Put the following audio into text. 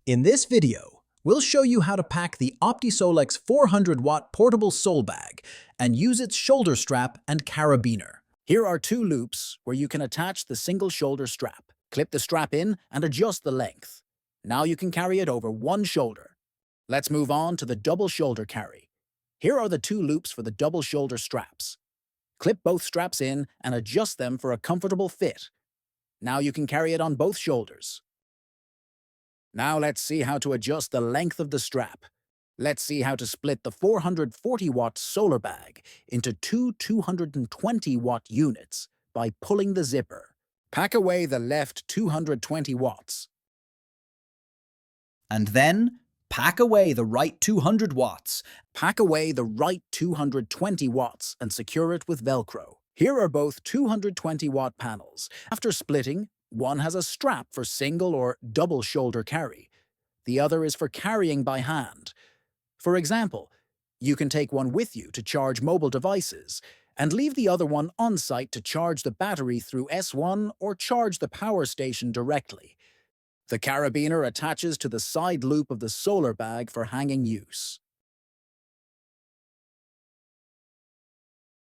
In this video, we'll show you how to pack the OptiSolex 400-watt portable SolarBag and use its shoulder strap and carabiner. Here are two loops where you can attach the single shoulder strap. Clip the strap in and adjust the length. Now you can carry it over one shoulder. Let's move on to the double shoulder carry. Here are the two loops for the double shoulder straps. Clip both straps in and adjust them for a comfortable fit. Now you can carry it on both shoulders. Now let's see how to adjust the length of the strap. Let's see how to split the 440-watt SolarBag into two 220-watt units by pulling the zipper. Pack away the left 220 watts. And then, pack away the right 200 watts. Pack away the right 220 watts and secure it with Velcro. Here are both 220-watt panels. After splitting, one has a strap for single or double shoulder carry. The other is for carrying by hand. For example, you can take one with you to charge mobile devices and leave the other one on-site to charge the battery through S1 or charge the power station directly. The carabiner attaches to the side loop of the SolarBag for hanging use.